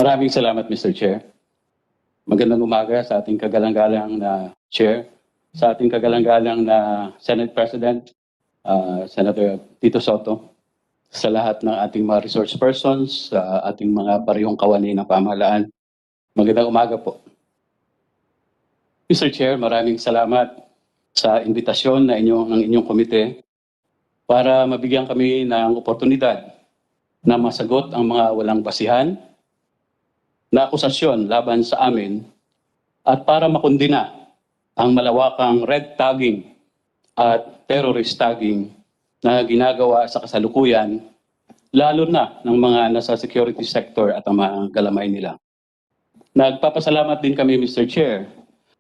Maraming salamat, Mr. Chair. Magandang umaga sa ating kagalang-galang na Chair, sa ating kagalang-galang na Senate President, Senator Tito Soto, sa lahat ng ating mga resource persons, sa ating mga parehong kawani ng pamahalaan. Magandang umaga po. Mr. Chair, maraming salamat sa imbitasyon ng inyong komite para mabigyan kami ng oportunidad na masagot ang mga walang basihan na akusasyon laban sa amin at para makundina ang malawakang red tagging at terrorist tagging na ginagawa sa kasalukuyan, lalo na ng mga nasa security sector at ang mga galamay nila. Nagpapasalamat din kami, Mr. Chair,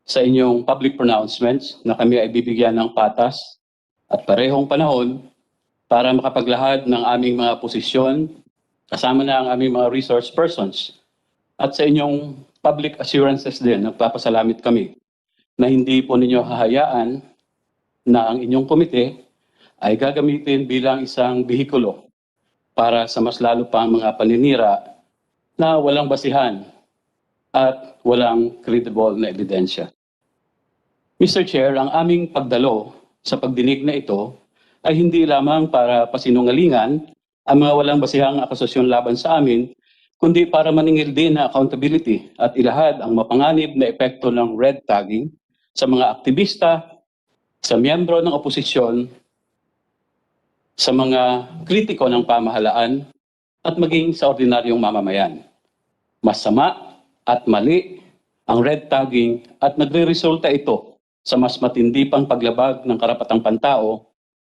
sa inyong public pronouncements na kami ay bibigyan ng patas at parehong panahon para makapaglahad ng aming mga posisyon, kasama na ang aming mga resource persons. At sa inyong public assurances din, nagpapasalamat kami na hindi po ninyo hahayaan na ang inyong komite ay gagamitin bilang isang bihikulo para sa mas lalo pang mga paninira na walang basihan at walang credible na ebidensya. Mr. Chair, ang aming pagdalo sa pagdinig na ito ay hindi lamang para pasinungalingan ang mga walang basihang akusasyon laban sa amin, kundi para maningil din na accountability at ilahad ang mapanganib na epekto ng red tagging sa mga aktivista, sa miyembro ng oposisyon, sa mga kritiko ng pamahalaan, at maging sa ordinaryong mamamayan. Masama at mali ang red tagging at nagre-resulta ito sa mas matindi pang paglabag ng karapatang pantao,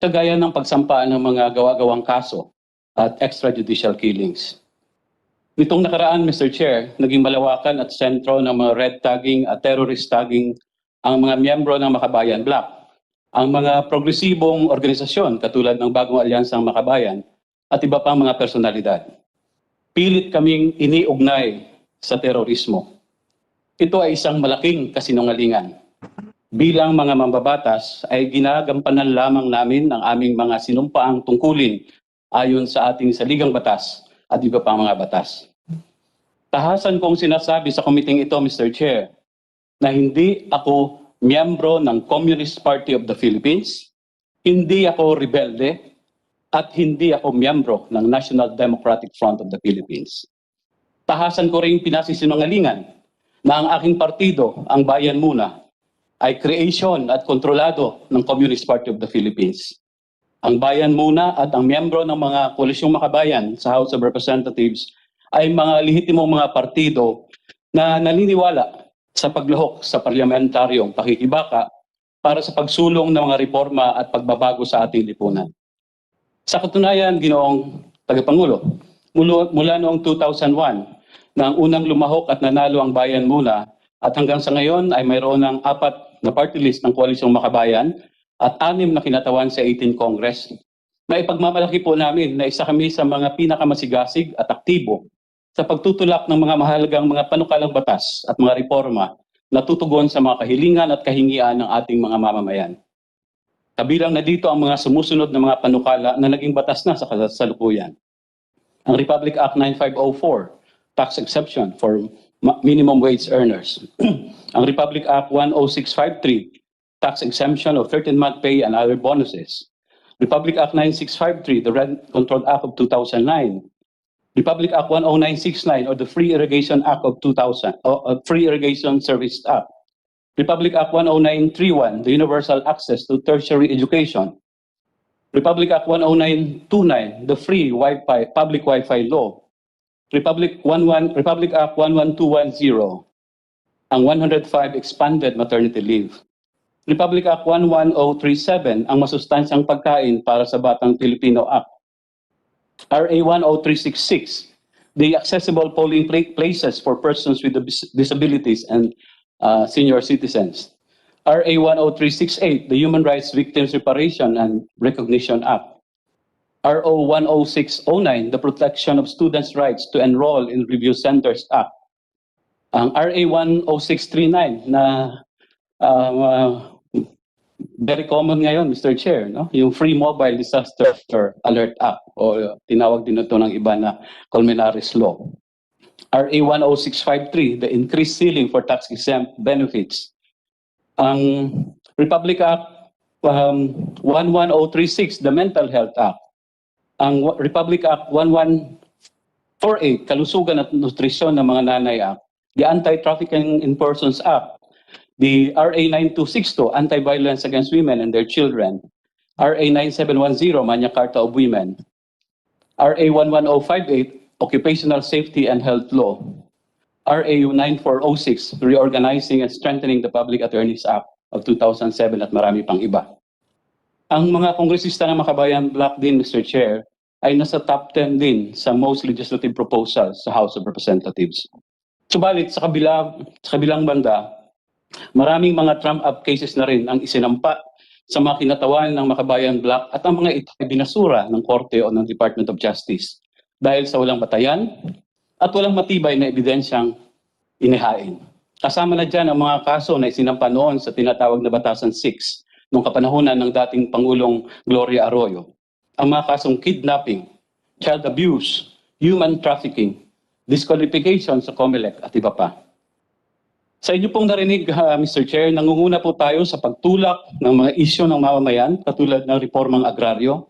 kagaya ng pagsampa ng mga gawa-gawang kaso at extrajudicial killings. Nitong nakaraan, Mr. Chair, naging malawakan at sentro ng mga red tagging at terrorist tagging ang mga miyembro ng Makabayan Bloc, ang mga progresibong organisasyon katulad ng Bagong Alyansang Makabayan at iba pang mga personalidad. Pilit kaming iniugnay sa terorismo. Ito ay isang malaking kasinungalingan. Bilang mga mambabatas ay ginagampanan lamang namin ang aming mga sinumpaang tungkulin ayon sa ating saligang batas at iba pang mga batas. Tahasan kong sinasabi sa komiting ito, Mr. Chair, na hindi ako miyembro ng Communist Party of the Philippines, hindi ako rebelde, at hindi ako miyembro ng National Democratic Front of the Philippines. Tahasan ko rin pinasisinungalingan na ang aking partido, ang Bayan Muna, ay creation at kontrolado ng Communist Party of the Philippines. Ang Bayan Muna at ang miyembro ng mga Koalisyong Makabayan sa House of Representatives ay mga lehitimong mga partido na naniniwala sa paglahok sa parlamentaryong pakikibaka para sa pagsulong ng mga reforma at pagbabago sa ating lipunan. Sa katunayan, Ginoong Tagapangulo, mula noong 2001, na ang unang lumahok at nanalo ang Bayan Muna, at hanggang sa ngayon ay mayroon ng 4 na party list ng Koalisyong Makabayan at 6 na kinatawan sa 18 Congress. Na ipagmamalaki po namin na isa kami sa mga pinakamasigasig at aktibo sa pagtutulak ng mga mahalagang mga panukalang batas at mga reforma na tutugon sa mga kahilingan at kahingian ng ating mga mamamayan. Kabilang na dito ang mga sumusunod na mga panukala na naging batas na sa kasalukuyan. Ang Republic Act 9504, Tax Exception for Minimum Wage Earners. Ang Republic Act 10653, Tax Exemption of 13-month pay and other bonuses. Republic Act 9653, the Rent Control Act of 2009. Republic Act 10969, or the Free Irrigation Act of 2000, Free Irrigation Service Act. Republic Act 10931, the Universal Access to Tertiary Education. Republic Act 10929, the Free Wi-Fi, Public Wi-Fi Law. Republic Act 11210, ang 105 Expanded Maternity Leave. Republic Act 11037, ang masustansyang pagkain para sa Batang Pilipino Act. RA 10366, the Accessible Polling Places for Persons with Disabilities and Senior Citizens. RA 10368, the Human Rights Victims Reparation and Recognition Act. RO 10609, the Protection of Students' Rights to Enroll in Review Centers Act. Ang RA 10639 na very common ngayon, Mr. Chair, no? Yung Free Mobile Disaster Alert Act o tinawag din ito ng iba na Colmenares Law. RA 10653, the increased ceiling for tax-exempt benefits. Ang Republic Act 11036, the Mental Health Act. Ang Republic Act 1148, Kalusugan at Nutrisyon ng mga Nanay Act. The Anti-Trafficking in Persons Act. The RA 9262, Anti-Violence Against Women and Their Children. RA 9710, Magna Carta of Women. RA 11058, Occupational Safety and Health Law. RA 9406, Reorganizing and Strengthening the Public Attorneys Act of 2007 at marami pang iba. Ang mga kongresista ng Makabayan Bloc din, Mr. Chair, ay nasa top 10 din sa most legislative proposals sa House of Representatives. Subalit sa kabilang banda, maraming mga trump-up cases na rin ang isinampa sa mga kinatawan ng Makabayan Bloc at ang mga ito ay binasura ng Korte o ng Department of Justice dahil sa walang batayan at walang matibay na ebidensyang inihain. Kasama na dyan ang mga kaso na isinampa noon sa tinatawag na Batasan 6 noong kapanahunan ng dating Pangulong Gloria Arroyo. Ang mga kasong kidnapping, child abuse, human trafficking, disqualification sa COMELEC at iba pa. Sa inyo pong narinig, Mr. Chair, nangunguna po tayo sa pagtulak ng mga isyu ng mamamayan katulad ng reformang agraryo,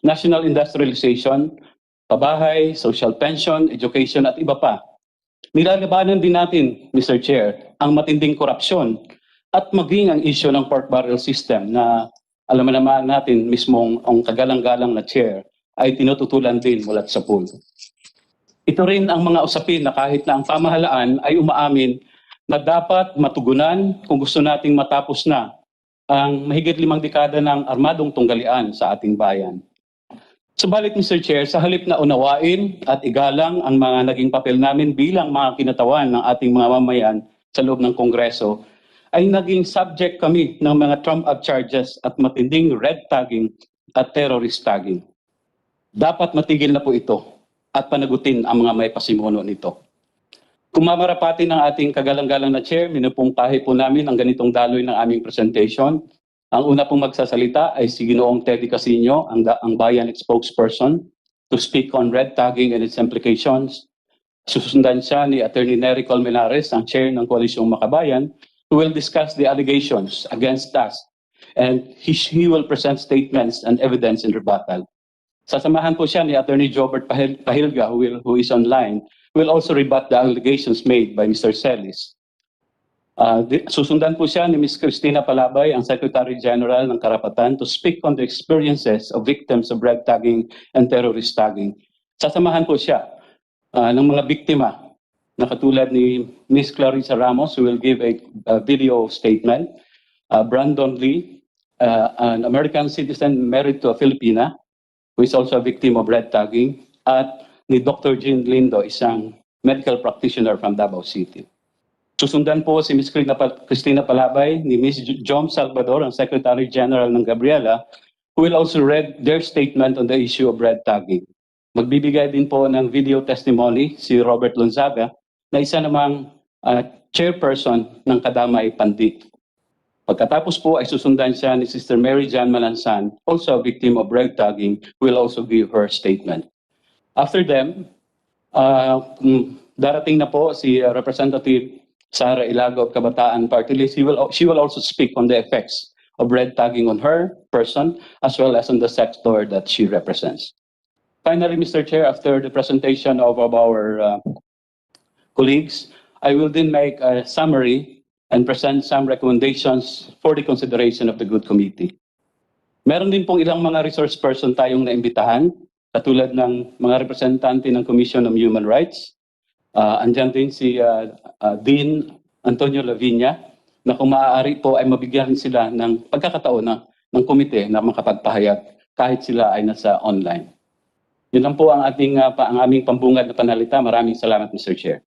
national industrialization, pabahay, social pension, education at iba pa. Nilalabanan din natin, Mr. Chair, ang matinding korupsyon at maging ang isyu ng pork barrel system na alam naman natin mismong ang kagalang-galang na chair ay tinututulan din mula sa pool. Ito rin ang mga usapin na kahit na ang pamahalaan ay umaamin na dapat matugunan kung gusto nating matapos na ang mahigit 5 dekada ng armadong tunggalian sa ating bayan. Subalit, Mr. Chair, sa halip na unawain at igalang ang mga naging papel namin bilang mga kinatawan ng ating mga mamayan sa loob ng Kongreso, ay naging subject kami ng mga trump-up charges at matinding red tagging at terrorist tagging. Dapat matigil na po ito at panagutin ang mga may pasimuno nito. Kung mamarapati ng ating kagalang-galang na chair, minupungkahi po namin ang ganitong daloy ng aming presentation. Ang una pong magsasalita ay si Ginoong Teddy Casino, ang bayan spokesperson, to speak on red tagging and its implications. Susundan siya ni Attorney Nery Colmenares, ang chair ng Koalisyong Makabayan, who will discuss the allegations against us, and he will present statements and evidence in rebuttal. Sasamahan po siya ni Attorney Jobert Pahilga, who is online, will also rebut the allegations made by Mr. Celis. Susundan po siya ni Ms. Cristina Palabay, ang Secretary General ng Karapatan, to speak on the experiences of victims of red tagging and terrorist tagging. Sasamahan po siya ng mga biktima na katulad ni Ms. Clarissa Ramos, who will give a video statement, Brandon Lee, an American citizen married to a Filipina, who is also a victim of red tagging, at ni Dr. Jean Lindo, isang medical practitioner from Davao City. Susundan po si Ms. Cristina Palabay, ni Ms. Jom Salvador, ang Secretary General ng Gabriela, who will also read their statement on the issue of red tagging. Magbibigay din po ng video testimony si Robert Lonzaga, na isa namang chairperson ng Kadamay Pandit. Pagkatapos po ay susundan siya ni Sister Mary Jan Malansan, also a victim of red tagging, who will also give her statement. After them, darating na po si Representative Sara Ilago of Kabataan Party List. She will also speak on the effects of red tagging on her person as well as on the sector that she represents. Finally, Mr. Chair, after the presentation of our colleagues, I will then make a summary and present some recommendations for the consideration of the Good Committee. Meron din pong ilang mga resource person tayong naimbitahan, katulad ng mga representante ng Commission on Human Rights. Andyan din si Dean Antonio Lavinia, na kung maaari po ay mabigyan sila ng pagkakataon ng komite na makapagpahayag kahit sila ay nasa online. Yun lang po ang aming pambungad na panalita. Maraming salamat, Mr. Chair.